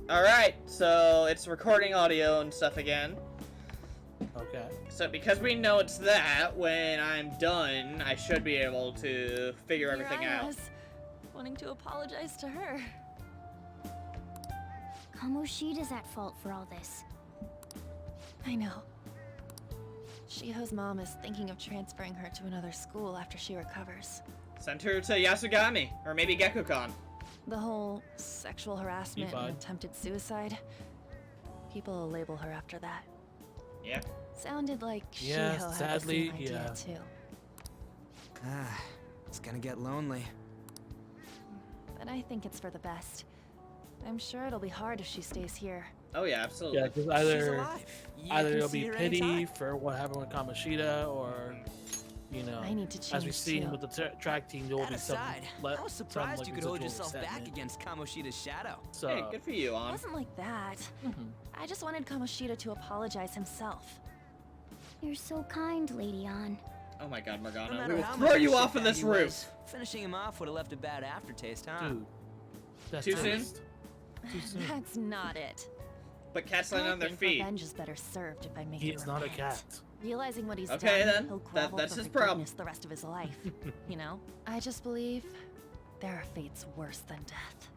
Alright, so it's recording audio and stuff again. Okay. So because we know it's that, when I'm done, I should be able to figure everything out. Was wanting to apologize to her. Kamoshida's at fault for all this. I know. Shiho's mom is thinking of transferring her to another school after she recovers. Send her to Yasugami, or maybe Gekukan. The whole sexual harassment fine. and attempted suicide, people will label her after that. Yeah. Sounded like Yeah, Shiho sadly, had the same idea too. It's gonna get lonely. But I think it's for the best. I'm sure it'll be hard if she stays here. Oh yeah, absolutely. Yeah, because She's either alive. You either can it'll see be her pity anytime. for what happened with Kamoshida, or I need to as we change, see too. with the track team, there will That be some. aside, I was surprised you could hold yourself back against Kamoshida's shadow. So, Hey, good for you, It On. wasn't like that. mhm. I just wanted Kamoshida to apologize himself. You're so kind, Lady An. Oh my god, No Morgana. matter We will how throw much you of a off of shitbag this he roof. was, finishing him off would have left a bad aftertaste, huh? Dude, that's Too soon? just too soon. That's not it. But cats land on their think feet. Revenge is better served if I make He him is not a repent. cat. Realizing what he's Okay, done, then. he'll grovel That's for his problem. forgiveness the rest of his life. You know? I just believe there are fates worse than death.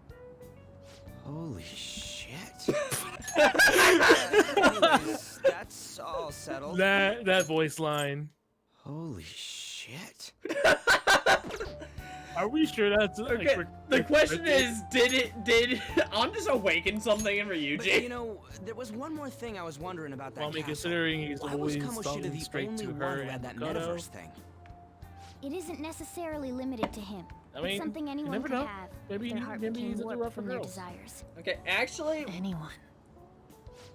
Holy shit. Anyways, that's all settled. That voice line. Holy shit. Are we sure that's Okay, the question is, did On just awaken something in But you Ryuji? know, there was one more thing I was wondering about that Well, I mean, castle. considering he's Why was always Kamoshida talking the straight only to one her who had and that Makoto. metaverse thing? It isn't necessarily limited to him. I mean, it's something you anyone never could know. have. Maybe- Their heart maybe became he's into warped rougher from their girls. desires. Okay, actually, Anyone.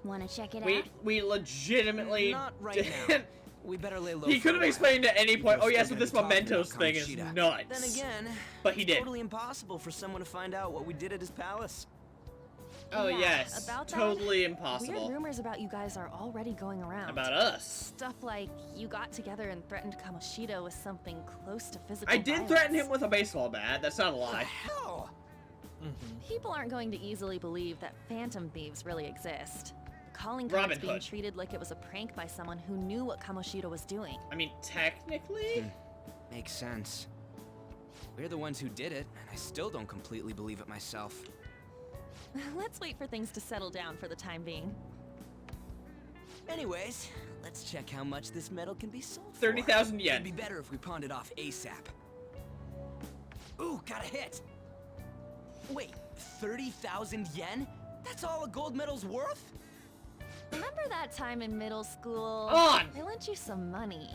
Wanna check it we out? we legitimately Not right didn't. now. We better lay low. He for could a have while. explained at any point. People Oh are yes, still but this gonna be talking mementos about thing is Kamoshida. nuts. Then again, But he it's did. totally impossible for someone to find out what we did at his palace. Oh Yeah, yes, about that, totally Weird impossible. rumors about you guys are already going around. About us. Stuff like you got together and threatened Kamoshida with something close to physical I did violence. threaten him with a baseball bat. That's not a What the lie. hell? People aren't going to easily believe that phantom thieves really exist. Calling Robin cards being Hood. treated like it was a prank by someone who knew what Kamoshida was doing. I mean, technically. Makes sense. We're the ones who did it, and I still don't completely believe it myself. Let's wait for things to settle down for the time being. Anyways, let's check how much this metal can be sold for. 30,000 yen. It'd be better if we pawned it off ASAP. Ooh, got a hit. Wait, 30,000 yen? That's all a gold medal's worth? Remember that time in middle school? On! I lent you some money.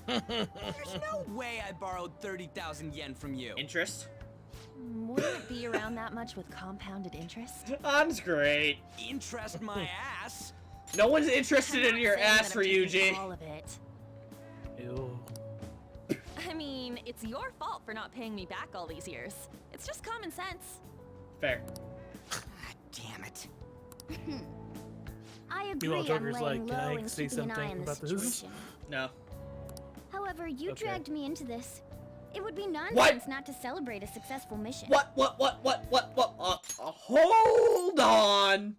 There's no way I borrowed 30,000 yen from you. Interest. Wouldn't it be around that much with compounded interest? On's great. Interest my ass. No one's interested I'm in your not saying ass, that I'm taking Ryuji. all of it. Ew. I mean, it's your fault for not paying me back all these years. It's just common sense. Fair. God damn it. I agree Meanwhile, on Joker's laying like, "Can I low and say keeping an eye something on the about this?" situation. No. However, you Okay. dragged me into this. It would be nonsense not to celebrate a successful mission. What? Hold on.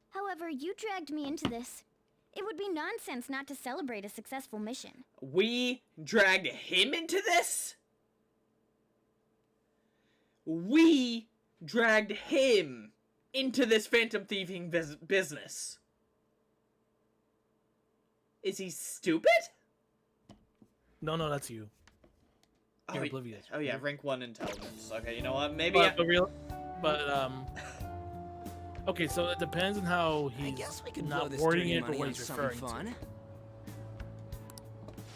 However, you dragged me into this. It would be nonsense not to celebrate a successful mission. We dragged him into this? We dragged him into this phantom thieving business. Is he stupid? No, that's you. You're y- oblivious. Oh yeah, rank 1 intelligence. Okay, you know what? Maybe Okay, so it depends on how I he's guess we could blow not this wording dirty it or money what on he's something referring to. fun.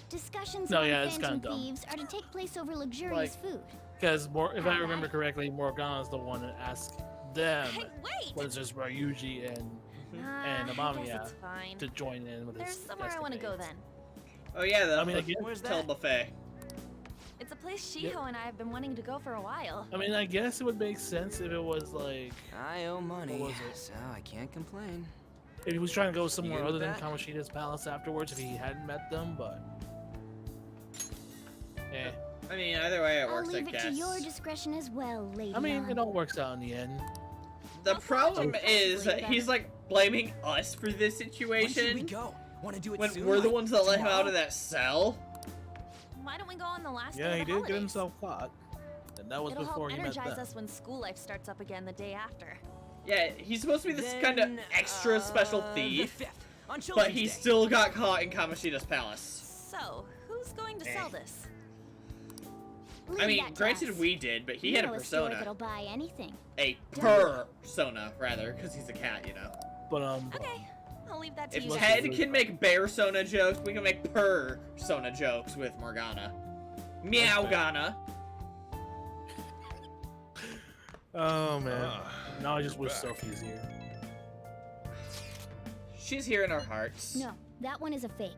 Discussions No, among yeah, it's phantom kinda dumb. thieves are to take place over luxurious food. Because if I remember correctly, Morgana's the one that asked them Hey, wait! what is just Ryuji and I guess Amamiya it's fine. to join in with There's his somewhere I want to go escapades. then. Oh yeah, the I mean, I guess, Where's hotel that? buffet. It's a place Shiho Yep. and I have been wanting to go for a while. I mean, I guess it would make sense if it was like I owe money, What was it? so I can't complain. if he was trying to go somewhere good other with than that? Kamoshida's palace afterwards if he hadn't met them, but eh. I mean, either way it I'll works, I leave it guess. to your discretion as well, Lady I mean, An. it all works out in the end. The problem I'll is sleep he's like blaming us for this When should we situation go? Want to do it when soon? we're the like ones that let him out tomorrow? of that cell. Why don't we go on the last Yeah, day he of the did get holidays? himself caught. And that was It'll before help he met energize them. us when school life starts up again the day after. Yeah, he's supposed to be this kind of Then, extra special the thief, 5th, on but Children's he Day. still got caught in Kamoshida's palace. So, who's going to sell this? I Leave mean, that to granted us. we did, but he You had a know store persona. that'll buy anything. A persona, rather, because he's a cat, you know. But Okay, I'll leave that to If you. Let's guys. Ted can make bear-sona jokes, we can make persona jokes with Morgana. Meow-gana. oh man. Now I just wish Sophie's here. She's here in our hearts. No, that one is a fake.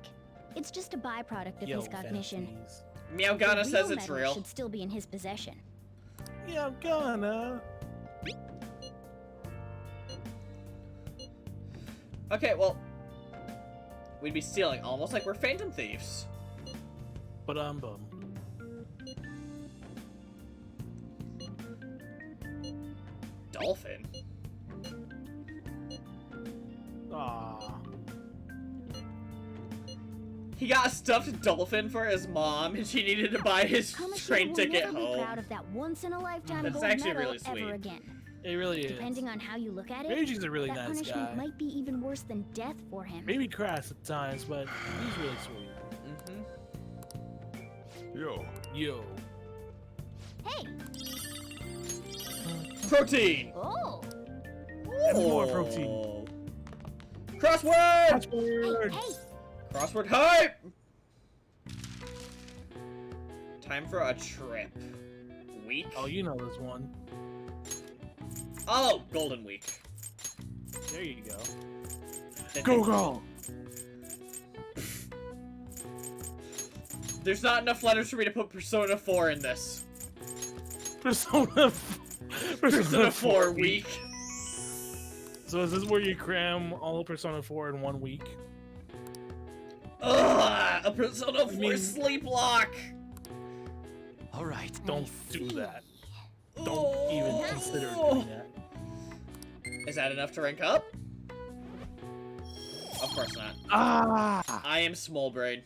It's just a byproduct of Yo, his cognition. fantasies. Meow-gana The says real it's medal real. should still be in his possession. Yeah, I'm gonna. Okay, well, we'd be stealing, almost like we're phantom thieves. But bum. Dolphin? Aw. He got a stuffed dolphin for his mom, and she needed to buy his Kamoshida train will ticket never be home. proud of that once-in-a-lifetime That's gold actually medal really sweet. ever again. It really is. Depending on how you look at it, Reiji's a really that nice punishment guy. might be even worse than death for him. Maybe crass at times, but he's really sweet. Yo, Yo. Hey! Protein! Oh! And more Oh. protein. Crossword! Hey, Password. hey! Crossword hype! Time for a trip. Week? Oh, you know this one. Oh, Golden Week. There you go. Go, go! There's not enough letters for me to put Persona 4 in this. Persona Persona 4 week. So is this where you cram all of Persona 4 in 1 week? Ugh! A Persona 4 mean- sleep lock! All right. Don't do that. Don't Oh. even consider doing that. Is that enough to rank up? Of course not. Ah! I am small brain.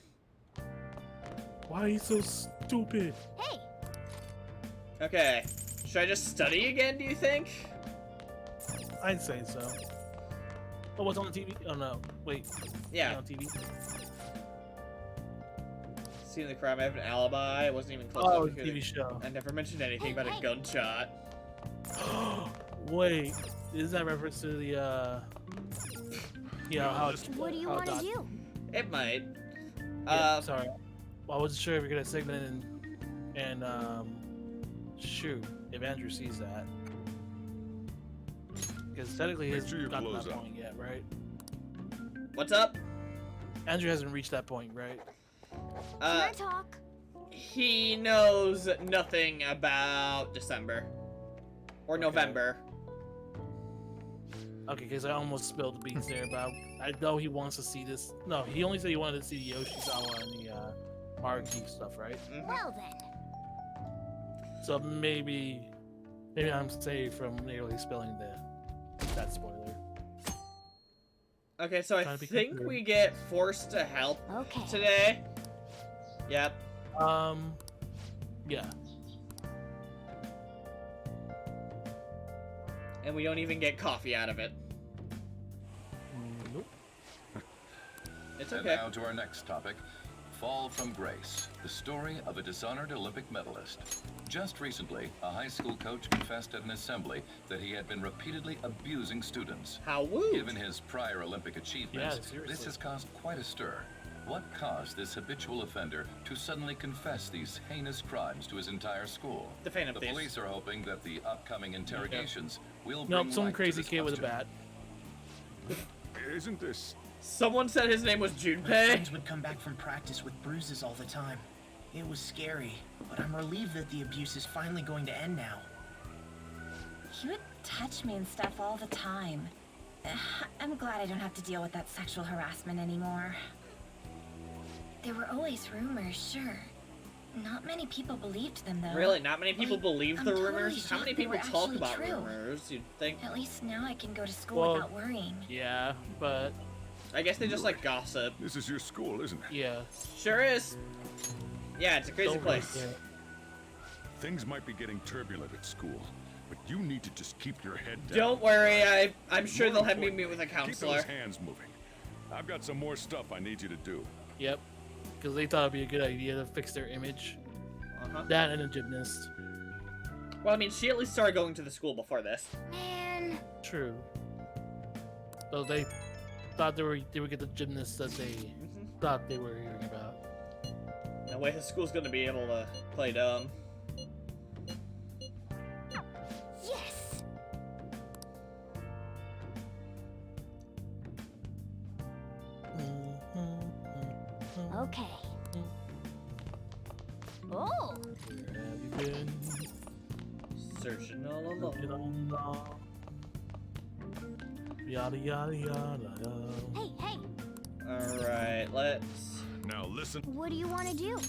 Why are you so stupid? Hey! Okay. Should I just study again, do you think? I'd say so. Oh, what's on the TV? Oh no, wait. Yeah. On TV? Seeing the crime, I have an alibi. I wasn't even close Oh, enough to hear TV show. I never mentioned anything about a gunshot. Wait, is that reference to the how What do you how want to Doc- do? It might. Yeah, sorry. Well, I wasn't sure if you're gonna segment and shoot if Andrew sees that. Because technically he's Make sure you not to close that up. point yet, right? What's up? Andrew hasn't reached that point, right? Can I talk? He knows nothing about December. Or November. Okay, because I almost spilled the beans there, but I know he wants to see this. No, he only said he wanted to see the Yoshizawa and the Haruki stuff, right? Mhm. Well then. So maybe I'm safe from nearly spilling that spoiler. Okay, so I Trying to be think considerate. we get forced to help Okay. today. Yep. Yeah. And we don't even get coffee out of it. Nope. It's and okay. now to our next topic. Fall from Grace, the story of a dishonored Olympic medalist. Just recently, a high school coach confessed at an assembly that he had been repeatedly abusing students. How woo! Given his prior Olympic achievements, Yeah, seriously. this has caused quite a stir. What caused this habitual offender to suddenly confess these heinous crimes to his entire school? The Phantom The Thieves. police are hoping that the upcoming interrogations will Nope, bring some light to crazy this kid with a question. bat. Isn't this Someone said his name was My Junpei. friends would come back from practice with bruises all the time. It was scary, but I'm relieved that the abuse is finally going to end now. He would touch me and stuff all the time. I'm glad I don't have to deal with that sexual harassment anymore. There were always rumors, sure. Not many people believed them, though. Really, not many people Like, believe I'm the totally rumors? How shocked many they were people talk actually about true. rumors? You'd think. At least now I can go to school Well, without worrying. Yeah, but I guess they just like gossip. This is your school, isn't it? yeah. Sure is. Yeah, it's a crazy Don't really place. care. Things might be getting turbulent at school, but you need to just keep your head down. Don't worry, I'm sure More they'll have me importantly, meet with a Keep counselor. those hands moving. I've got some more stuff I need you to do. Yep. Because they thought it'd be a good idea to fix their image. Uh-huh. That and a gymnast. Well, I mean, she at least started going to the school before this. Man, True. So they thought they would get the gymnast that they thought they were hearing about. No way the school's gonna be able to play dumb. yes! Okay. Oh! Where have you been? Searching all along. Looking on the- Yada yada yada yada. Hey, hey! Alright, let's... Now listen, What do you want to do?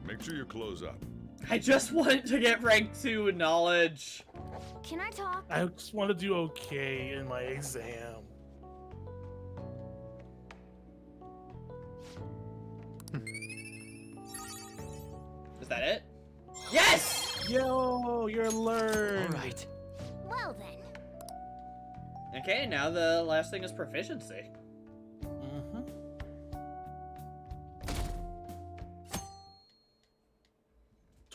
make sure you close up. I just wanted to get rank 2 in knowledge. Can I talk? I just want to do okay in my exam. Is that it? Yes! Yo, you're learned. All right. Well then. Okay, now the last thing is proficiency. Mm-hmm.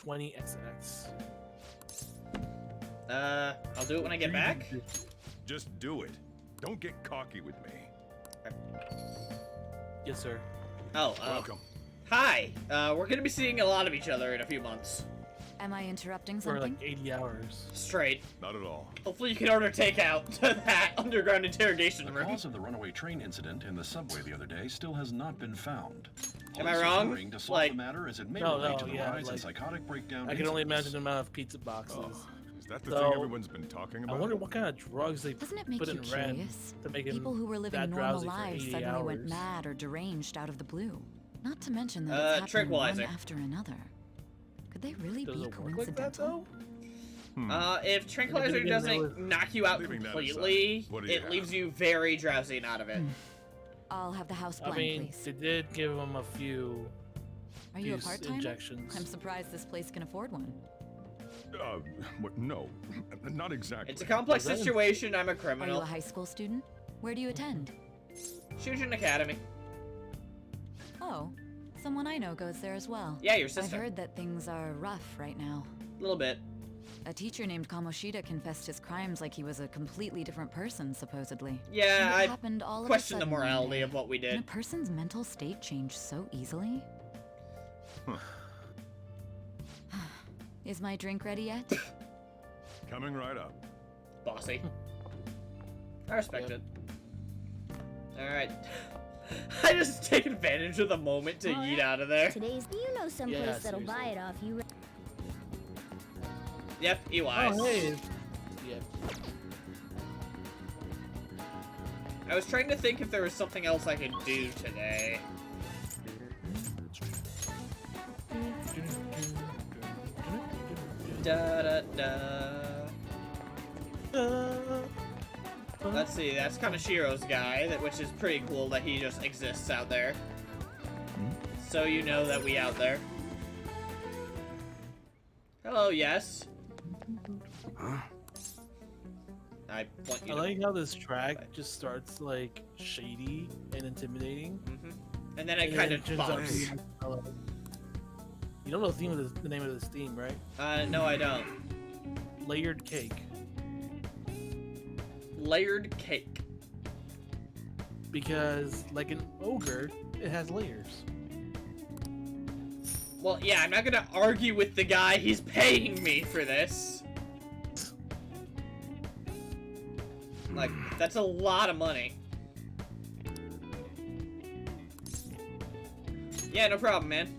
XX. I'll do it when I get back. Just do it. Don't get cocky with me. Yes, sir. Oh, Welcome. hi. We're gonna be seeing a lot of each other in a few months. Am I interrupting For something? like 80 hours. Straight. Not at all. Hopefully you can order takeout to that underground interrogation The room. cause of the runaway train incident in the subway the other day still has not been found. Am I Police are wrong? hurrying to solve Like- the matter as it may No, relate no, to the yeah, rise in like, psychotic breakdown I can only incidents. imagine the amount of pizza boxes. Oh, is that the So, thing everyone's been talking I about? wonder what kind of drugs they Doesn't it make put you in Ren curious? to make him People who were living that normal drowsy for lives 80 suddenly went hours. mad or deranged out of the blue. Not to mention that it's happening tranquilizer. one after another. Could they really Does be it work like that coincidental? though? If tranquilizer beginning there doesn't was- knock you out Leaving that completely, aside, what do you it have? leaves you very drowsy and out of it. I'll have the house I blank, mean, please. they did give him a few Are you a fuse part-timer? injections. I'm surprised this place can afford one. No, not exactly. It's a complex Well, then- situation. I'm a Are you criminal. a high school student? Where do you attend? Shujin Academy. Oh, someone I know goes there as well. Yeah, your I've sister. heard that things are rough right now. A little bit. A teacher named Kamoshida confessed his crimes like he was a completely different person, supposedly. Yeah, And it I happened all of a question the sudden one morality day. of what we Can a did. person's mental state change so easily? Is my drink ready yet? Coming right up. Bossy. I respect Yep. it. Alright. I just take advantage of the moment to Alright. yeet out of there. Today's. Do you know someplace Yeah, that'll buy seriously. it off you? Yep, EYs. Oh, hey. Yeah. I was trying to think if there was something else I could do today. Da da da. Let's see, that's Kanashiro's guy, which is pretty cool that he just exists out there. So you know that we out there. Hello, yes. I want you I to... like how this track just starts like shady and intimidating. Mhm. And then it and kind then of turns out bumps. to be, you don't know the theme of the name of this theme, right? No, I don't. Layered cake. Layered cake. Because like an ogre, it has layers. Well, yeah, I'm not gonna argue with the guy. He's paying me for this. Like, that's a lot of money. Yeah, no problem, man.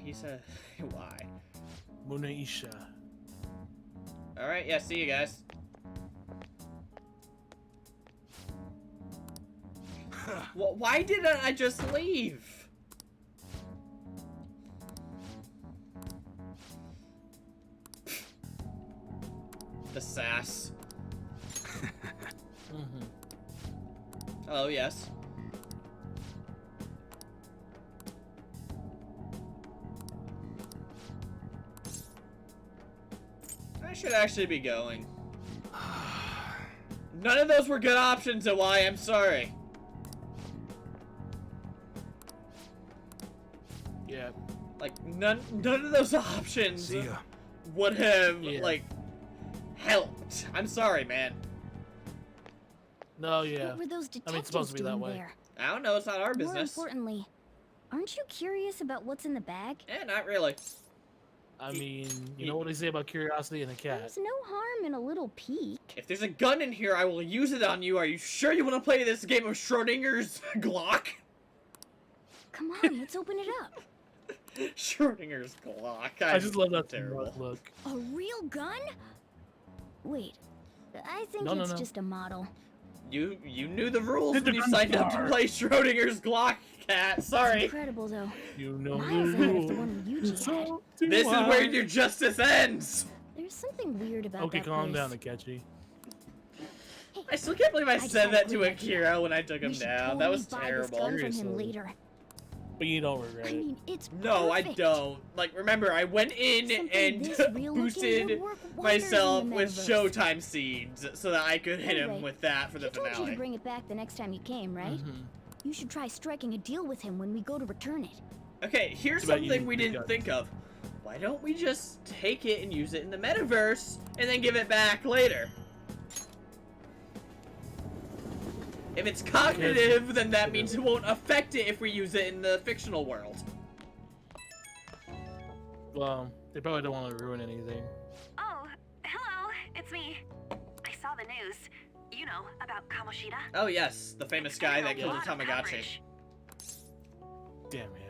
He said, why? Monaisha. Alright, yeah, see you guys. Why didn't I just leave? The sass. Oh, yes. I should actually be going. None of those were good options, and why I'm sorry. Yeah. Like, none of those options See ya. would have, Yeah. like, helped. I'm sorry, man. No, yeah. What were those I detectives mean, it's supposed to be that doing way. there? I don't know, it's not our More business. importantly, aren't you curious about what's in the bag? Eh, not really. I mean, you know what they say about curiosity and a cat. There's no harm in a little peek. If there's a gun in here, I will use it on you. Are you sure you want to play this game of Schrodinger's Glock? Come on, let's open it up. Schrodinger's Glock. I just love that terrible. look. A real gun? Wait, I think No, no, it's no. just a model. You knew the rules Hit the when you signed up to gunfire. play Schrodinger's Glock, cat. Sorry. Incredible, though. You know Miles the ahead of the rules. one Yuji had. This is where your justice ends. There's something weird about Okay, that calm place. down, Akechi. Hey, I still can't believe I just said had that a to great idea. Akira when I took him we should down. totally That was buy terrible. This gun from him Seriously. later. But you don't regret I it. mean, it's No, I perfect. don't. Like, remember, I went in Something and this real looking boosted would work wonders myself in the with metaverse. Showtime seeds so that I could hit him Anyway, with that for the He told you to finale. bring it back the next time you came, right? Mhm. You should try striking a deal with him when we go to return it. Okay, here's It's about something using we the didn't guns. think of. Why don't we just take it and use it in the metaverse and then give it back later? If it's cognitive, then that means it won't affect it if we use it in the fictional world. Well, they probably don't want to ruin anything. Oh, hello, it's me. I saw the news. You know, about Kamoshida. Oh yes, the famous guy that killed a lot of Tamagotchi. coverage. Damn, man.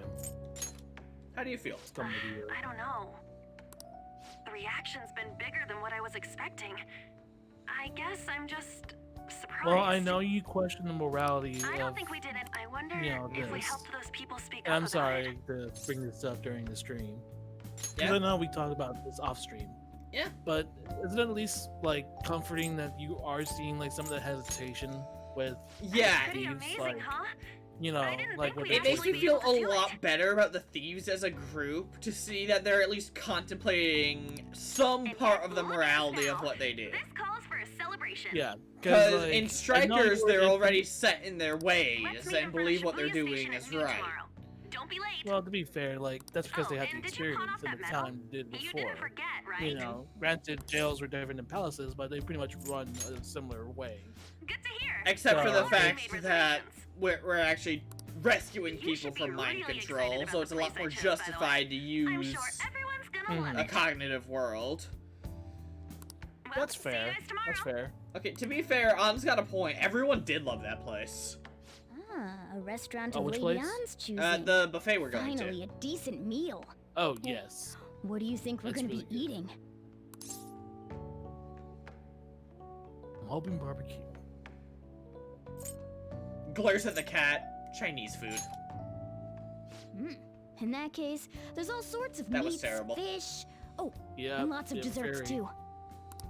How do you feel? Dumb idiot. I don't know. The reaction's been bigger than what I was expecting. I guess I'm just surprised. Well, I know you question the morality I of... don't think we did it. I wonder you know, if we this. helped those people speak And up I'm about sorry it. to bring this up during the stream. Yeah. Because I know we talked about this off stream. Yeah. But isn't it at least, like, comforting that you are seeing, like, some of the hesitation with Yeah, Pretty thieves, amazing, like, huh? you know, I didn't like think with we'd the it makes actually me be feel able to a do lot it. better about the thieves as a group to see that they're at least contemplating some And part yet, of the look at us morality of now. what they did. This calls for a celebration. Yeah. Because like, in I know Strikers, you were they're in- already set in their ways Let's meet and up for the believe what they're Shibuya doing station is at noon right. tomorrow. Don't be late. Well, to be fair, like, that's because they Oh, had the and did you pawn experience off and that the medal? time did You before. didn't forget, right? You know, granted, jails were different than palaces, but they pretty much run a similar way. Good to hear. Except for the So- fact Made that reservations. we're actually rescuing You people should be from mind really control, excited so about it's a the lot place I more chose, by the way. justified to I'm use sure everyone's gonna Mhm. love a it. cognitive world. Well, That's see you fair. guys tomorrow. That's fair. Okay, to be fair, An's got a point. Everyone did love that place. Ah, a restaurant Oh, of which Lady place? Anne's choosing. The buffet we're going Finally, to. a decent meal. Oh, yes. What do you think we're That's gonna really be good. eating? I'm hoping barbecue. Glares at the cat. Chinese food. In that case, there's all sorts of That was meats, terrible. fish, oh, Yeah. and lots of yeah, desserts very. too.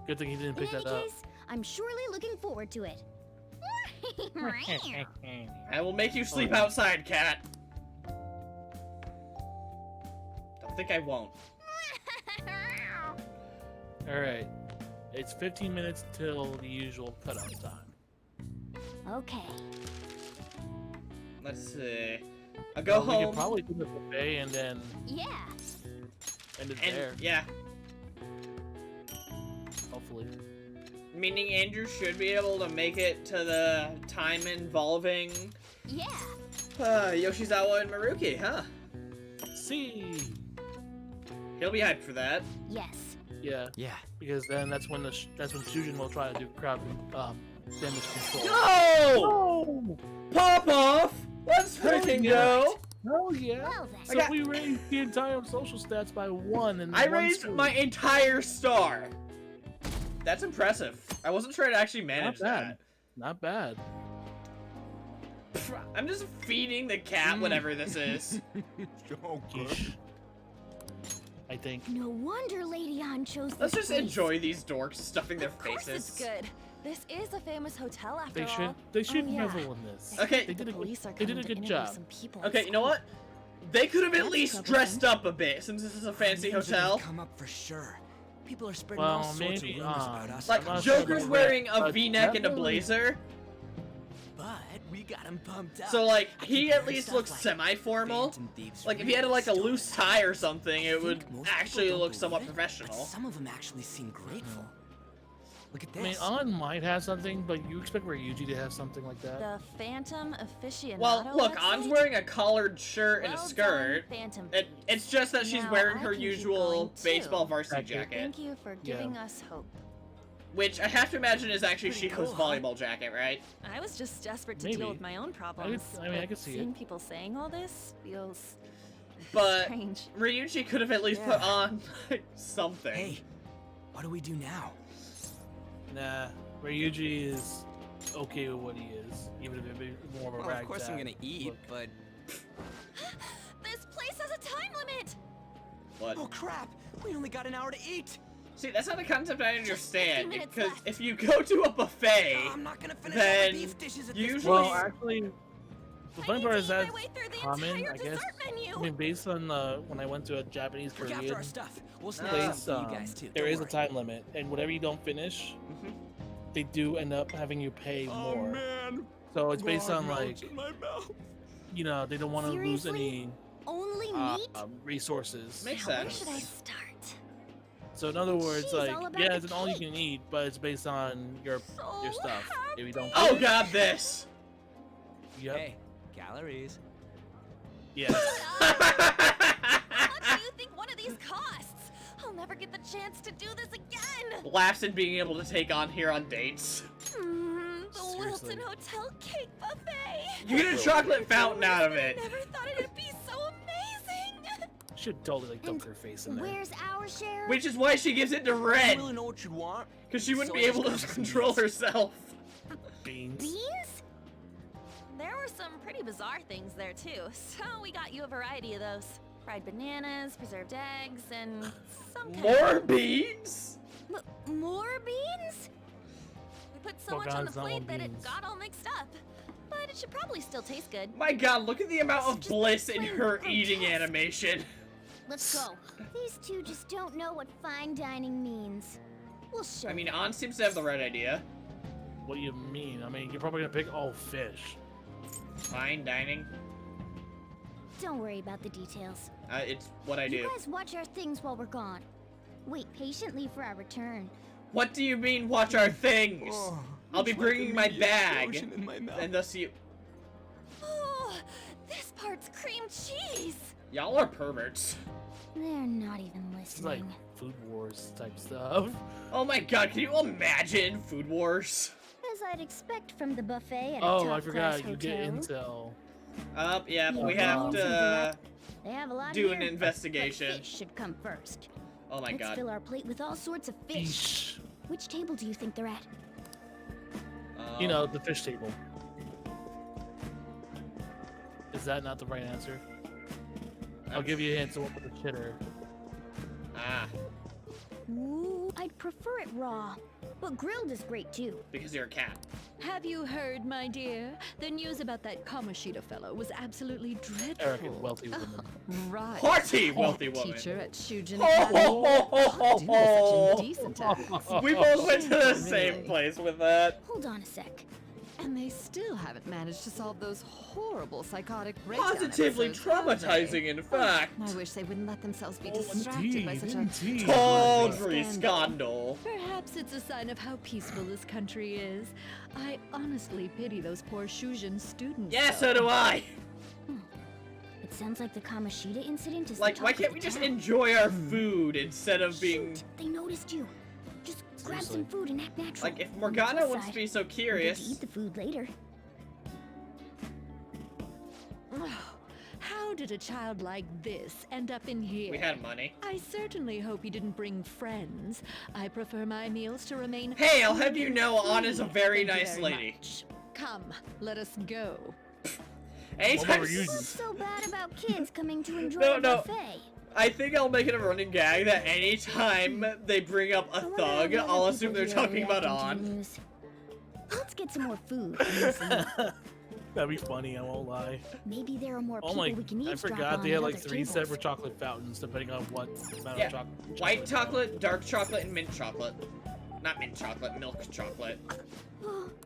Good thing he didn't In pick any that up. case, I'm surely looking forward to it. I will make you sleep yeah. outside, cat. Don't think I won't. Alright. It's 15 minutes till the usual cutoff time. Okay. Let's see. I'll go We home. could probably do the buffet and then Yeah. end it and there, yeah, hopefully. meaning Andrew should be able to make it to the time involving Yeah. Yoshizawa and Maruki, huh? See. He'll be hyped for that. Yes. Yeah, Yeah. because then that's when that's when Shujin will try to do crowd damage control. No! Oh! Pop off! Let's freaking go! Oh yeah! Well then. So we raised the entire social stats by 1 and I one raised score. my entire star. That's impressive. I wasn't sure to actually manage Not bad. that. Not bad. I'm just feeding the cat whatever this is. Oh, good. I think. No wonder Lady Ann chose this Let's just place. enjoy these dorks stuffing their Of course faces. it's good. This is a famous hotel after They all. should yeah. revel in this. Okay. They did a Police are good, they did a coming to good interview job. some people at Okay, you know school. what? They could have at That's least troublesome. dressed up a bit, since this is a fancy Names are gonna hotel. come up for sure. People are spreading all Well, sorts maybe, of rumors about us. Like, I'm not sure Joker's about wearing that, a but V-neck and a definitely- blazer, But we got him pumped up. so like, I he keep at hearing least stuff looks like semi-formal. Phantom Thieves Like, if he had like a really loose stole tie or something, I it would think most people actually don't look somewhat believe it, professional. But some of them actually seem grateful. Look at I mean, this. An might have something, but you expect Ryuji to have something like that? The Phantom Aficionado Well, look, website? An's wearing a collared shirt and a Well skirt. done, Phantom It's just that she's Now wearing I her can keep usual going, too. baseball varsity Jacket. jacket, Thank you for giving us hope. which I have to imagine is actually Pretty Shiko's cool, huh? volleyball jacket, right? I was just desperate to Maybe. deal with my own problems. I mean, I but could see it. seeing people saying all this feels But strange. Ryuji could have at least put on like, something. Hey, what do we do now? Nah, Ryuji is okay with what he is, even if it's more of a Well, ragtag. of course I'm gonna eat, look. but... This place has a time limit! What? Oh crap! We only got an hour to eat! See, that's not a concept I understand. 15 minutes Because left. if you go to a buffet, I'm not gonna finish all then the beef dishes at usually- this Well, point. actually, the I funny need part to is eat my that's way through the common, entire I guess. dessert menu. I mean, based on when I went to a Japanese Look after Korean our stuff. We'll snag place, some for you guys too. there don't is a worry. time limit, and whatever you don't finish, Mhm. they do end up having you pay Oh more. man. So it's based Raw on like, melts in my mouth. you know, they don't want to lose Seriously? any Only uh, meat? resources. Makes Now, where sense. should I start? So in other words, She's like, all about yeah, the it's an all you cake. can eat, but it's based on your So stuff. If you don't, Oh god, this! yep, Hey, calories. yes. How much do you think one of these costs? I'll never get the chance to do this again! Laughs at being able to take on here on dates. The Seriously. Wilton Hotel Cake Buffet! You get a chocolate fountain out of I it. never thought it'd be so amazing! Should totally like dump And her face in there. Where's our share? Which is why she gives it to I Red. really know what you'd want. Because she wouldn't So be I able just to got some control beans. herself. Beans. Beans? There were some pretty bizarre things there too, so we got you a variety of those. Fried bananas, preserved eggs, and some kind More beans? More beans? We put so Well, much on guys, the I want plate that it beans. got all mixed up. But it should probably still taste good. My god, look at the amount of Just bliss in plain her eating grotesque. animation. Let's go. These two just don't know what fine dining means. We'll show I mean, them. An seems to have the right idea. What do you mean? I mean, you're probably gonna pick fish. Fine dining. Don't worry about the details. It's what I You do. guys watch our things while we're gone. Wait patiently for our return. What do you mean, watch our things? Oh, I'll be it's like a bringing my mini bag. explosion in my mouth. And thus you... Oh, this part's cream cheese. Y'all are perverts. They're not even It's like listening. Food Wars type stuff. Oh my god, can you imagine Food Wars? As I'd expect from the buffet at a Oh, I top-class forgot. hotel. You get intel. Yeah, but we Yeah, have beans to They have a lot do here, an but investigation. fish should come first. Oh my Let's god. fill our plate with all sorts of fish. Yeesh. Which table do you think they're at? You know, the fish table. Is that not the right answer? I'll give you a hint. So what with the chitter? Ah, Ooh, I'd prefer it raw, but grilled is great too. because you're a cat. Have you heard, my dear? The news about that Kamoshida fellow was absolutely dreadful. Arrogant, wealthy woman. Right. Haughty, wealthy woman. Teacher at Shujin Ho, Academy. ho, ho, ho, Do ho, such indecent acts. We both went to the Really? same place with that. Hold on a sec. And they still haven't managed to solve those horrible psychotic breakdown Positively episodes, have they? traumatizing, in fact. I wish they wouldn't let themselves be Oh, distracted by such a indeed. Tawdry scandal. scandal. Perhaps it's a sign of how peaceful this country is. I honestly pity those poor Shujin students. Yeah, though. so do I. It sounds like the Kamoshida incident is Like, the why talk can't of we the just town. enjoy our food instead of being... Shoot, they noticed you. Just grab Seriously. some food and act natural. Like, if On the Morgana plus wants to side, be so we'll get to curious... eat the food later. How did a child like this end up in here? We had money. I certainly hope he didn't bring friends. I prefer my meals to remain. Hey, I'll have you know Anna's a very Thank you nice very lady. much. Come, let us go. Anytime. What were you What's so bad about kids coming to enjoy No, a no. buffet? I think I'll make it a running gag that anytime they bring up a I wonder how thug, the other I'll assume people they're here are talking about reacting to the On. news. Let's get some more food. and listen. That'd be funny, I won't lie. Maybe there are more Oh people my, we can I eavesdrop forgot on they had at like other 3 tables. separate chocolate fountains depending on what amount Yeah, of chocolate. white chocolate, dark chocolate, and mint chocolate. Not mint chocolate, milk chocolate.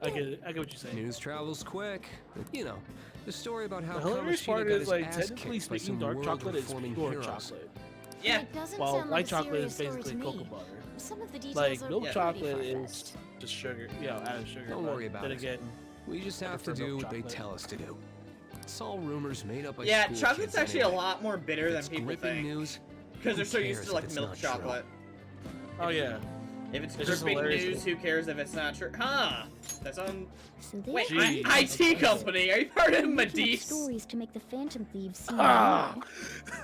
I get what you're saying. News travels quick. You know, the story about how The hilarious Kamoshida part got is his like ass technically kicked by speaking, some dark chocolate is world-reforming pure heroes. chocolate. Yeah. It doesn't While sound white like a chocolate is serious story basically to me. cocoa butter. Some of the details Like are milk pretty chocolate far-fetched. is just sugar, added sugar. Don't but worry about then it. again, We just I have to prefer do milk what they chocolate. tell us to do. It's all rumors made up by Yeah, school chocolate's kids actually a anyway. lot more bitter If than it's people gripping think. news, Because they're who so used cares to if like it's milk not true? chocolate. oh yeah. If it's It's just gripping hilarious. news, who cares if it's not true? Huh? That's on. So they Wait, Gee. IT company. Are you part of They're making up Medivh? stories to make the Phantom Thieves seem Ah! real.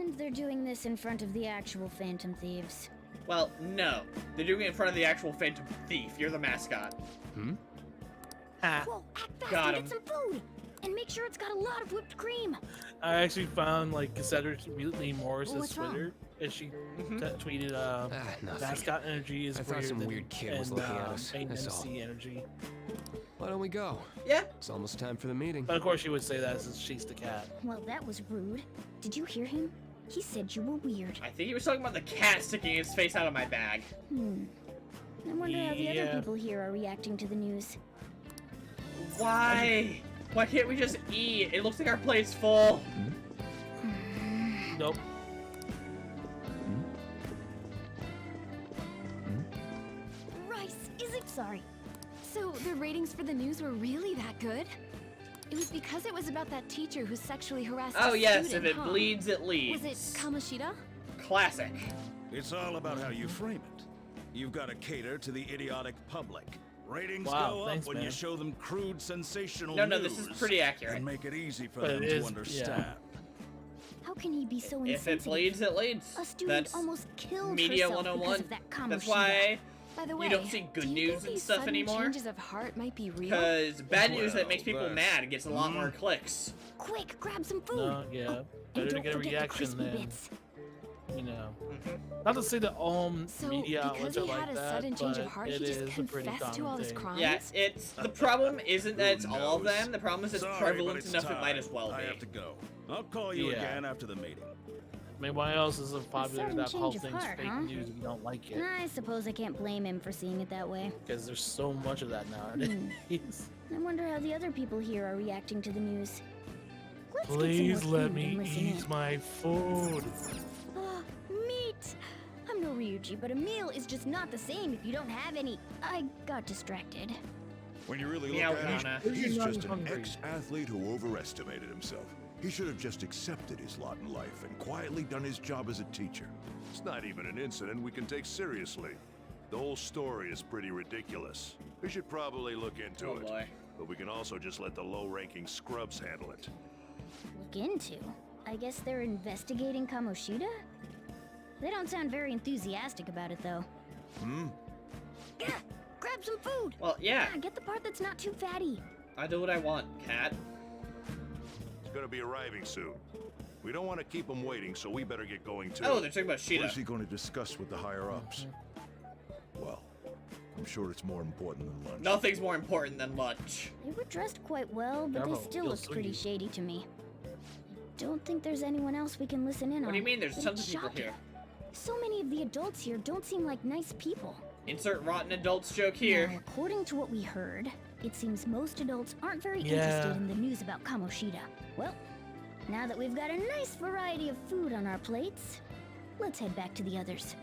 And they're doing this in front of the actual Phantom Thieves. Well, no. They're doing it in front of the actual Phantom Thief. You're the mascot. Ha. Whoa, act fast Got and him. get some food! And make sure it's got a lot of whipped cream! I actually found like Cassandra Lee Morris's What's wrong? Twitter, and she Mhm. tweeted, nothing. mascot energy is I thought weird some than- weird kid was and, looking at us, main that's all. MC energy. Why don't we go? Yeah. It's almost time for the meeting. But of course she would say that since she's the cat. Well, that was rude. Did you hear him? He said you were weird. I think he was talking about the cat sticking his face out of my bag. I wonder how the other Yeah. people here are reacting to the news. Why? Why can't we just eat? It looks like our plate's full. Nope. Rice, is it? Sorry. So the ratings for the news were really that good? It was because it was about that teacher who sexually harassed Oh a yes, student, if it huh? bleeds, it leads. Was it Kamoshida? Classic. It's all about how you frame it. You've got to cater to the idiotic public. Ratings Wow, go thanks, up when man. you show them crude, sensational No, news. this is pretty accurate. And make it easy for But them it to is- understand. How can he be so If insensitive? it bleeds, it leads. A student That's almost killed Media herself 101. because of that Kamoshida. That's why By the way, you don't see good do you news think and these stuff sudden anymore. changes of heart might be real? Because bad news that makes people Well, mad gets a lot more clicks. Quick, grab some food. No, yeah. Oh, Better and to don't get a forget the reaction crispy than, bits. you know. Mhm. Not to say that all So media outlets because are he like had a that, sudden change but of heart, it he just is a pretty confessed to common all his thing. crimes? Yeah, it's the problem isn't that it's Who all of knows? them. The problem is it's Sorry, but prevalent it's enough it might time. as well I be. have to go. I'll call you Yeah. again after the meeting. I mean, why else is it popular sudden that call change of things heart, fake huh? news if you don't like it? I suppose I can't blame him for seeing it that way. Because there's so much of that nowadays. I wonder how the other people here are reacting to the news. Let's get Please some more let food me and listen eat in. my food. Ah, meat! I'm no Ryuji, but a meal is just not the same if you don't have any. I got distracted. When you really Meow, look at Kana. it, he's You're not just an hungry. ex-athlete who overestimated himself. He should have just accepted his lot in life and quietly done his job as a teacher. It's not even an incident we can take seriously. The whole story is pretty ridiculous. We should probably look into Oh it. boy. But we can also just let the low-ranking scrubs handle it. Look into? I guess they're investigating Kamoshida? They don't sound very enthusiastic about it, though. Yeah, grab some food! Well, yeah. Get the part that's not too fatty. I do what I want, cat. He's gonna be arriving soon. We don't want to keep him waiting, so we better get going too. Oh, they're talking about What is Sheeta. he going to discuss with the higher-ups? Well, I'm sure it's more important than lunch. Nothing's more important than lunch. They were dressed quite well, but Bravo, they still you'll looked pretty see. shady to me. Don't think there's anyone else we can listen in on. What do you mean? There's but tons it's of people shocking. here. So many of the adults here don't seem like nice people. Insert rotten adults joke here. Now, according to what we heard, it seems most adults aren't very Yeah. interested in the news about Kamoshida. Well, now that we've got a nice variety of food on our plates, let's head back to the others.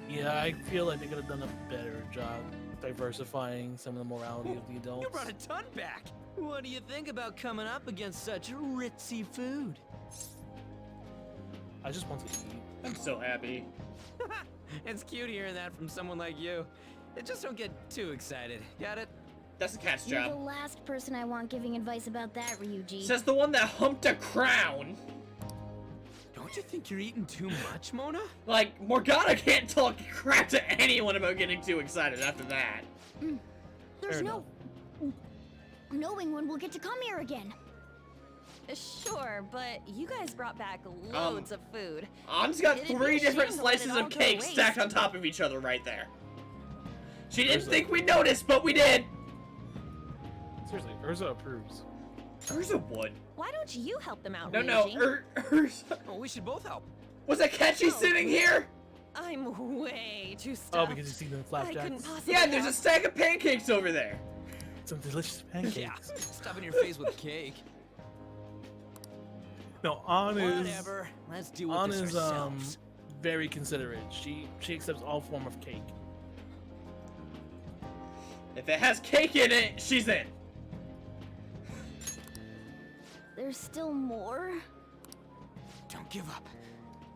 Yeah, I feel like they could have done a better job diversifying some of the morality of the adults. You brought a ton back. What do you think about coming up against such ritzy food? I just want to eat. I'm so happy. It's cute hearing that from someone like you. Just don't get too excited. Got it? That's the cat's You're the job. last person I want giving advice about that, Ryuji. Says the one that humped a crown. Don't you think you're eating too much, Mona? Like, Morgana can't talk crap to anyone about getting too excited after that. There's Fair no... knowing when we'll get to come here again. Sure, but you guys brought back loads of food. An's got It'd be 3 a different shame to let it slices all of go cake to stacked waste. on top of each other right there. She didn't Urza. think we noticed, but we did. Seriously, Urza approves. Urza would. Why don't you help them out, No, no, Ryuji? Urza. Oh, we should both help. Was Akechi sitting here? I'm way too Oh, stuffed. because you see them I couldn't flapjacks. possibly Yeah, there's a help. stack of pancakes over there. Some delicious pancakes. Yeah, stuffing your face with cake. No, An is Whatever. Let's deal with An this is ourselves. very considerate. She accepts all form of cake. If it has cake in it, she's in. There's still more? Don't give up.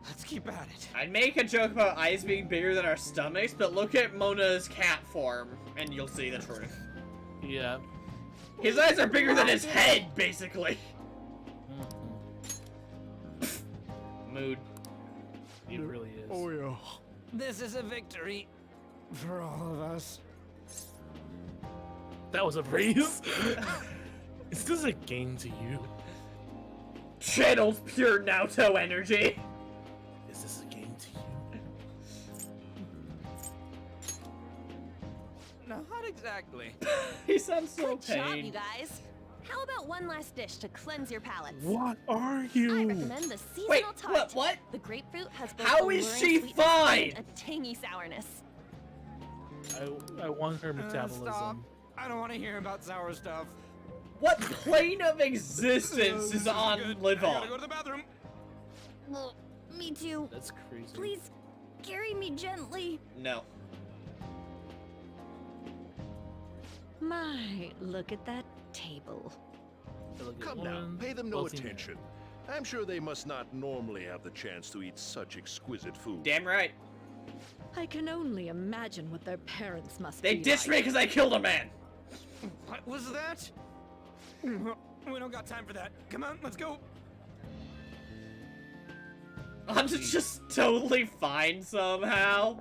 Let's keep at it. I'd make a joke about eyes being bigger than our stomachs, but look at Mona's cat form, and you'll see the truth. Yeah. His eyes are bigger than his head, basically. Mood. He really is. Oh yeah. This is a victory for all of us. That was a breeze. Is this a game to you? Channels pure Naruto energy. Is this a game to you? Not exactly. He sounds so Good job, you pained. guys. How about one last dish to cleanse your palates? What are I you? recommend the seasonal Wait, tart. what? The grapefruit has both How is alluring she sweetness fine? and a tangy sourness. I want her metabolism. Stop. I don't want to hear about sour stuff. What plane of existence This is on good. live I gotta go on? to the bathroom. Well, me too. That's crazy. Please, carry me gently. No. My, look at that table. Come now, pay them no attention. I'm sure they must not normally have the chance to eat such exquisite food. Damn right. I can only imagine what their parents must They be ditched me like. because I killed a man. What was that? We don't got time for that. Come on, let's go. I'm just totally fine somehow.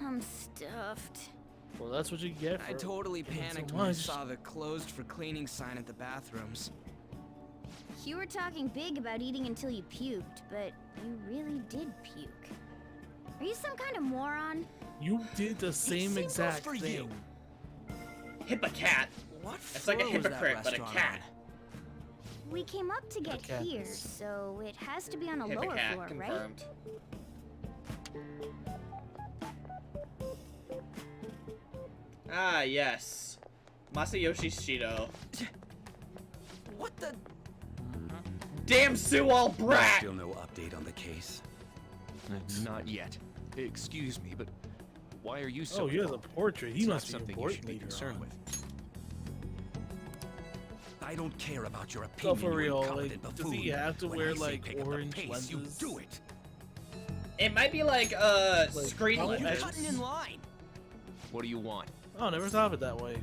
I'm stuffed. Well, that's what you get for I totally getting so panicked when I much. saw the closed for cleaning sign at the bathrooms. You were talking big about eating until you puked, but you really did puke. Are you some kind of moron? You did the same same exact goes for thing. you. Hippocat. What It's like a floor was that hypocrite, but a restaurant cat. We came up to get Hippocat here, is- so it has to be on a lower Hippocat floor, right? confirmed. Ah, yes. Masayoshi Shido. What the? Damn Suwal brat! Still no update on the case? Not yet. Excuse me, but why are you so... Oh, he has a portrait. He It's must not be something you should important be later concerned on. with. I don't care about your So opinion, for you real, incompetent like, does buffoon. he have to When wear I say like pick up the orange pace, lenses? you do it. It might be like, screen oh, lenses. Cutting in line. What do you want? Oh, never thought of it that way.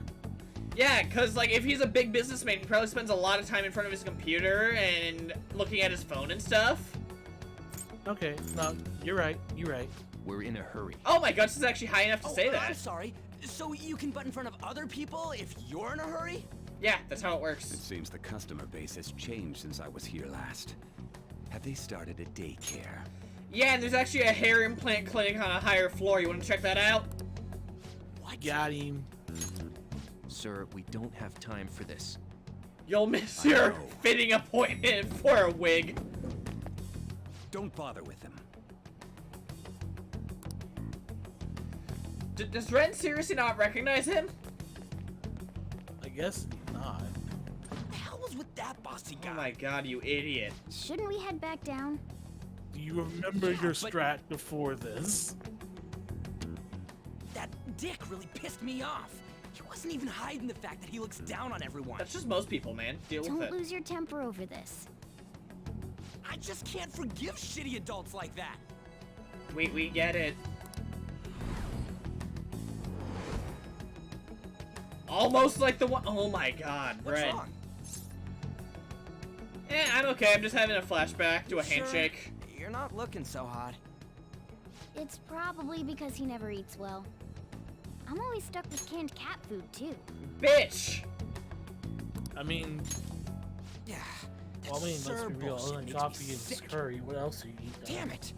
Yeah, because, like, if he's a big businessman, he probably spends a lot of time in front of his computer and looking at his phone and stuff. Okay, no, you're right. You're right. We're in a hurry. Oh my gosh, this is actually high enough to say I'm that. sorry. So you can butt in front of other people if you're in a hurry? Yeah, that's how it works. It seems the customer base has changed since I was here last. Have they started a daycare? Yeah, and there's actually a hair implant clinic on a higher floor. You want to check that out? What? Got him. Sir, we don't have time for this. You'll miss I your know. fitting appointment for a wig. Don't bother with them. Does Ren seriously not recognize him? I guess not. What the hell was with that bossy guy? Oh my god, you idiot. Shouldn't we head back down? Do you remember Yeah, your but- strat before this? That dick really pissed me off. He wasn't even hiding the fact that he looks down on everyone. That's just most people, man. Deal with Don't it. lose your temper over this. I just can't forgive shitty adults like that. We get it. Almost like the one. Oh my god, What's Ren. wrong? I'm okay. I'm just having a flashback to a Sure, handshake. You're not looking so hot. It's probably because he never eats well. I'm always stuck with canned cat food, too. Bitch! I mean, Yeah. well, I mean, let's Sir be real. bullshit Other than makes me coffee and sick. curry, what else do you eat? Though? Damn it!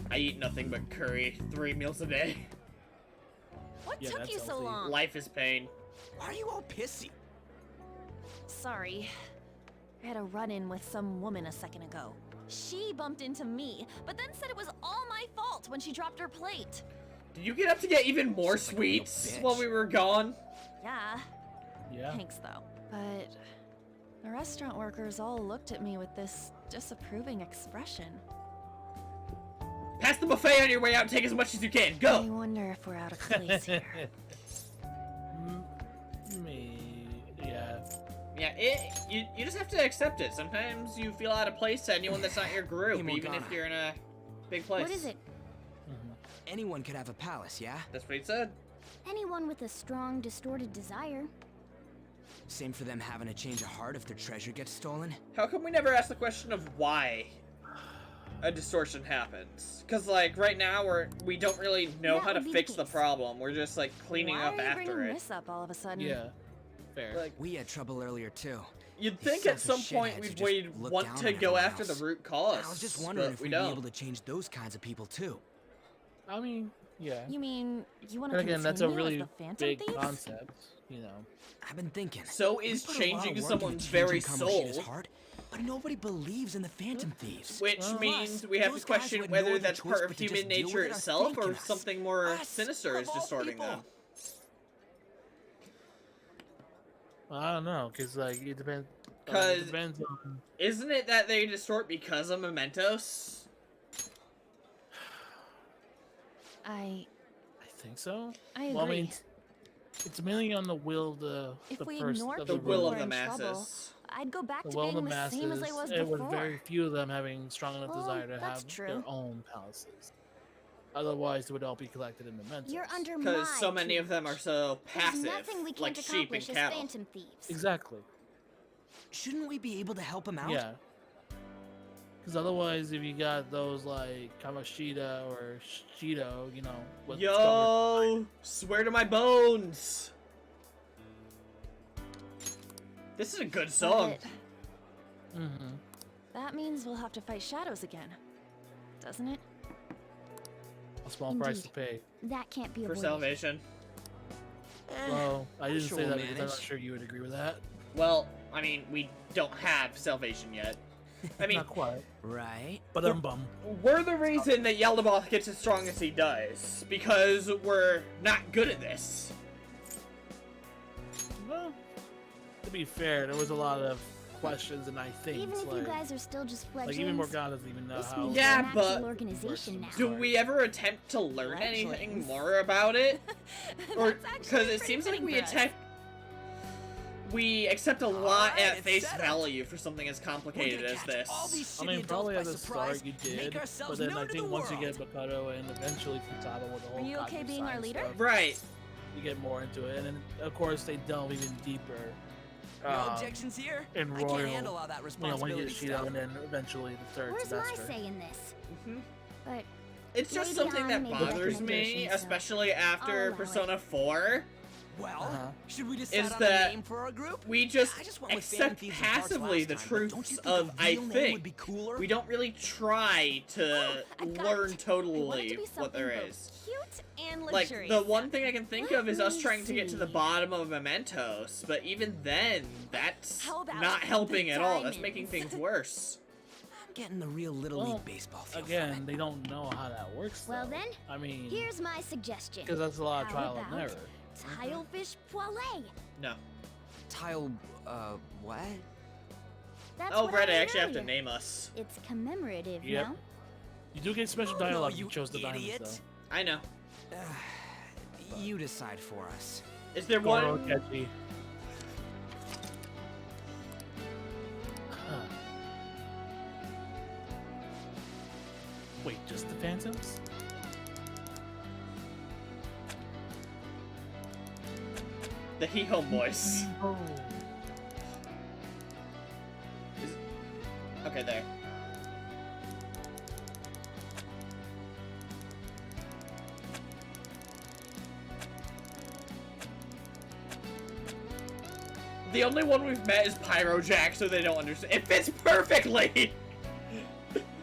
I eat nothing but curry 3 meals a day. What Yeah, took that's you so healthy. long? Life is pain. Why are you all pissy? Sorry. I had a run-in with some woman a second ago. She bumped into me, but then said it was all my fault when she dropped her plate. Did you get up to get even more She's like a little sweets bitch. while we were gone? Yeah. Yeah. Thanks, though. But the restaurant workers all looked at me with this disapproving expression. Pass the buffet on your way out and take as much as you can. I Go! wonder if we're out of place here. Yeah. Yeah, you just have to accept it. Sometimes you feel out of place to anyone that's not your group, Hey, even if Morgana. you're in a big place. What is it? Anyone could have a palace, yeah? That's what he said. Anyone with a strong, distorted desire. Same for them having a change of heart if their treasure gets stolen? How come we never ask the question of why a distortion happens? Because, like, right now we don't really know That how to would be fix the the case. problem. We're just, like, cleaning Why up are you after bringing it. this up all of a sudden? Yeah. Fair. Like, We had trouble earlier, too. you'd think at some Selfish point shitheads who we'd just look want down to on go everyone after else. the root cause. I was just wondering but if we we'd don't. be able to change those kinds of people, too. I mean, yeah. You mean you want And to again, that's a continue really as the Phantom big Thieves? concept, you know. I've been thinking. So we is put a lot of changing work into someone's changing very Kamoshida's soul. heart, but nobody believes in the Phantom Thieves. Which Plus, means we have those to guys question who had no whether other that's choice part of but to just human deal nature with it are itself or thanking us. something more Us, sinister of is all distorting people. them. I don't know, cause like it depends. Because it depends on. isn't it that they distort because of mementos? I think so. I agree. Well, I mean, it's mainly on the will of If the we person. ignore of The the people will who of are the in trouble, masses. I'd go back The to will of being the the masses. same as I was It before. was very few of them having strong enough Well, desire to that's have true. their own palaces. Otherwise, it would all be collected in mementos. You're under my Because so many of them are so There's passive, nothing we like can't sheep and accomplish as cattle. Phantom Thieves. Exactly. Shouldn't we be able to help him out? Yeah. Because otherwise, if you got those like Kamoshida or Shido, you know, with Yo, swear to my bones. This is a good song. But that means we'll have to fight shadows again, doesn't it? a small price to Indeed. pay. That can't be For avoided. salvation. Well, I I'm didn't sure say we'll that because I'm manage. not sure you would agree with that. Well, I mean, we don't have salvation yet. I mean, Not quite. Right? But bum. we're the reason that Yaldabaoth gets as strong as he does. Because we're not good at this. Well, to be fair, there was a lot of questions and I think Even if like, you guys are still just like fledglings, even Morgana doesn't even know this how. means Yeah, we're an actual but organization now. do we ever attempt to learn anything more about it? Or because it seems like we accept a lot Alright, at it's face set up. value for something as complicated as this. I mean, probably at the start surprise, you make did, but ourselves then I known to think the once you world. get Makoto and eventually Futaba with the whole Are you okay cognitive being our science leader? stuff, Right. you get more into it, and then of course they delve even deeper. No objections here. In I Royal, can't handle all that you know, responsibility when you get Shido, stuff. and then eventually the third Where's my semester. say in this? But It's just maybe something on that maybe bothers me, recommendations, so especially I'll after allow Persona 4. Well, should we decide Is on that a name for our group? we just I just went with Phantom accept Thieves and Hearts passively last the time, but don't truths you think of a I real name think. would be cooler? We don't really try to learn totally be what there something is. both cute and Like, luxurious. the one thing I can think of is us me trying to get to the see. bottom of Mementos, but even then, that's How about not helping the at all. That's diamonds? making things worse. I'm getting the real Little Well, League baseball feel Again, from it. they don't know how that works. well though. then, I mean, here's my suggestion. because that's a lot of How trial and about error. Tilefish Poilé. No. Tile, what? That's Oh, what right, I heard actually have to earlier. name us. It's commemorative, Yep. no? You do get special Oh, no, dialogue if you you chose the diamonds, idiot. though. I know. You decide for us. Is there Goro one? Kechi. Huh. Wait, just the Phantoms? The He Homeboys. Oh. Okay, there. The only one we've met is Pyro Jack, so they don't understand. It fits perfectly!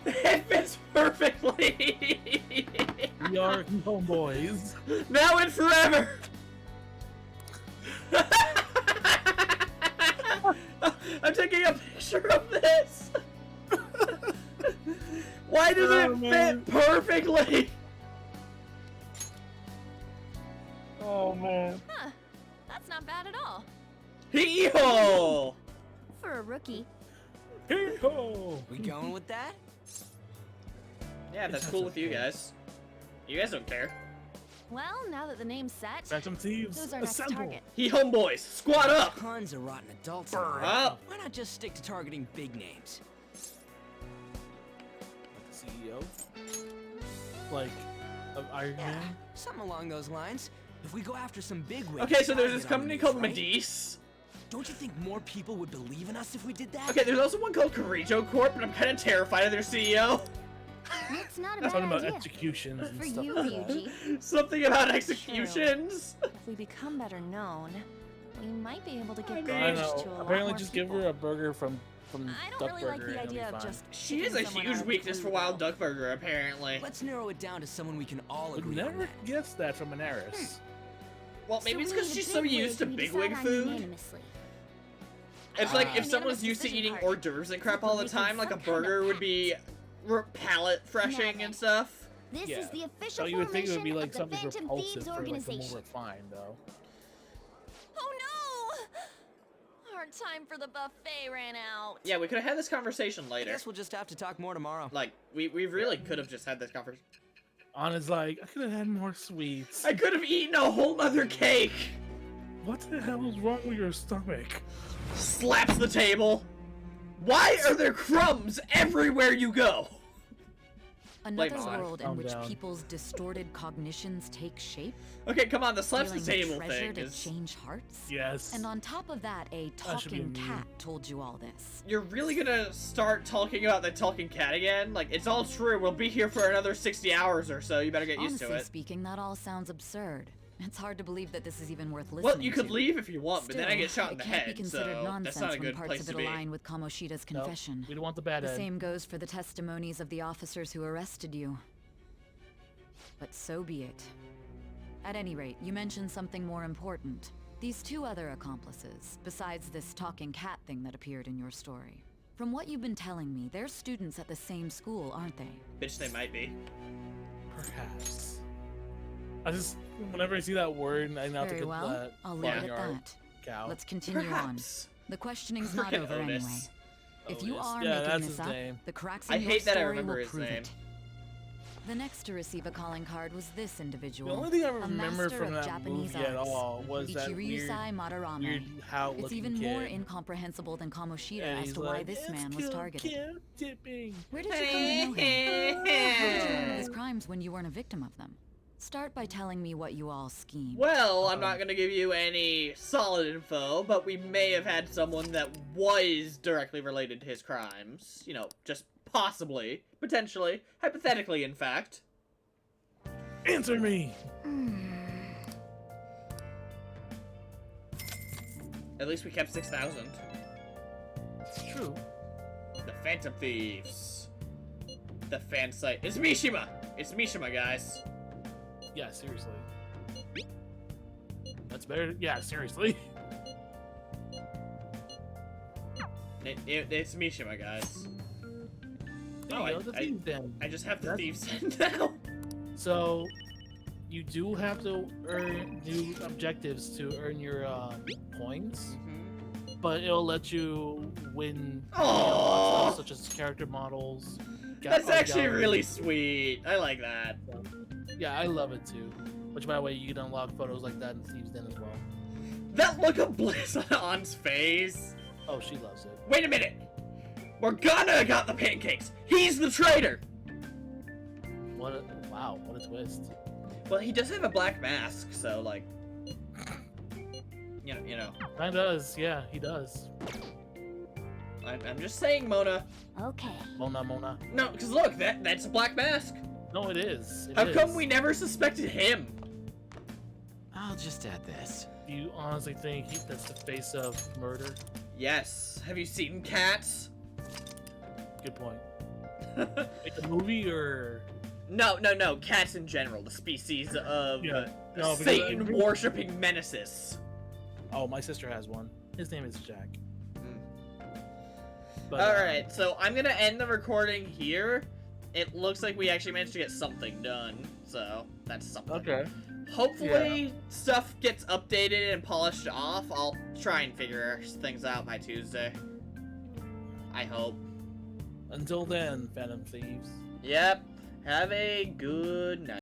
It fits perfectly! We are homeboys. Now and forever! I'm taking a picture of this! Why does it fit perfectly? Oh man. Huh. That's not bad at all. Hee-ho! For a rookie. Hee-ho! We going with that? Yeah, that's cool with you guys. You guys don't care. Well, now that the name's set, Phantom Thieves, who's our next assemble. target? He homeboys, squad up! Tons of rotten adults. Burn up! Why not just stick to targeting big names? Like the CEO? Like, of Iron Man? Something along those lines. If we go after some big wigs. Okay, so there's this company called Medice. Don't you think more people would believe in us if we did that? Okay, there's also one called Carrijo Corp, and I'm kind of terrified of their CEO. That's not a That's bad talking about idea. executions But and for stuff you, like that. Ryuji. Something about executions. If we become better known, we might be able to get I bridged know. to a lot Apparently, more just people. give her a burger from I don't Duck really like Burger the and it'll idea be of fine. just. She is a picking someone huge out of the weakness for blue, Wild though. Duck Burger, apparently. Let's narrow it down to someone we can all Would agree on. never guess that from an heiress. Well, maybe it's because she's so used to bigwig decide on food. unanimously. It's like if Unanimous someone's used to decision eating part. hors d'oeuvres and crap all the time, like a burger would be palate freshing and stuff. This Yeah. is the So official you would think it would be formation like of the something Phantom repulsive Thieves for like the more organization. refined though. Oh no! Our time for the buffet ran out. Yeah, we could have had this conversation I later. guess we'll just have to talk more tomorrow. Like, we really could have just had this conversation. Anna's like, I could have had more sweets. I could have eaten a whole nother cake! What the hell is wrong with your stomach? Slaps the table. Why are there crumbs everywhere you go? Another Mom. world in Calm which down. people's distorted cognitions take shape. Okay, come on, the slaps the Feeling table treasure thing to is... change hearts. Yes. And on top of that, a That should be talking a meme. cat told you all this. You're really gonna start talking about the talking cat again? Like, it's all true. We'll be here for another 60 hours or so. You better get used Honestly to it. speaking, that all sounds absurd. It's hard to believe that this is even worth listening Well, you could to. leave if you want, but then I get Still, shot in the it can't be head, considered so nonsense that's not a when good parts place of to it be. align with Kamoshida's Nope, confession. we don't want the bad The end. same goes for the testimonies of the officers who arrested you. But so be it. At any rate, you mentioned something more important. These two other accomplices, besides this talking cat thing that appeared in your story. From what you've been telling me, they're students at the same school, aren't they? Bitch, they might be. Perhaps. I just, whenever I see that word, I know to Very get well, that I'll leave it at barnyard that. cow. Let's continue Perhaps. on. The questioning's not Frickin' over Otis. anyway. If you Otis. are Yeah, making that's this his up, name. the cracks I in your hate that I story remember will his prove name. it. The next to receive a calling card was this individual. The only thing I a remember master from of that Japanese movie at arts. all was that Ichiryu-sai Madarame. weird how It's looking even kid. more incomprehensible than Kamoshida And as he's to why like, this "It's man was cool, targeted. kid, tipping." Where did you come to know him? How did you learn of his crimes when you weren't a victim of them? Start by telling me what you all schemed. Well, I'm not gonna give you any solid info, but we may have had someone that was directly related to his crimes. You know, just possibly, potentially, hypothetically, in fact. Answer me! At least we kept 6,000. It's true. The Phantom Thieves. The fan site. It's Mishima! It's Mishima, guys. Yeah, seriously. That's better. Yeah, seriously. It's Mishima, guys. There you go, the Thieves Den. I just have the That's- Thieves Den now. So, you do have to do objectives to earn your points, but it'll let you win Aww. stuff such as character models. That's actually gallery. really sweet. I like that. Yeah, I love it too. Which, by the way, you can unlock photos like that in Thieves Den as well. That look of bliss on An's face. Oh, she loves it. Wait a minute. Morgana got the pancakes. He's the traitor. Wow, what a twist. Well, he does have a black mask, so like, you know. Mine does, yeah, he does. I'm just saying, Mona. Okay. Mona. No, because look, that's a black mask. No, it is. How come we never suspected him? I'll just add this. Do you honestly think that's the face of murder? Yes. Have you seen Cats? Good point. Like the movie or? No. Cats in general. The species of because Satan-worshipping menaces. Oh, my sister has one. His name is Jack. Alright, so I'm gonna end the recording here. It looks like we actually managed to get something done, so that's something. Okay. Hopefully stuff gets updated and polished off. I'll try and figure things out by Tuesday. I hope. Until then, Phantom Thieves. Yep. Have a good night.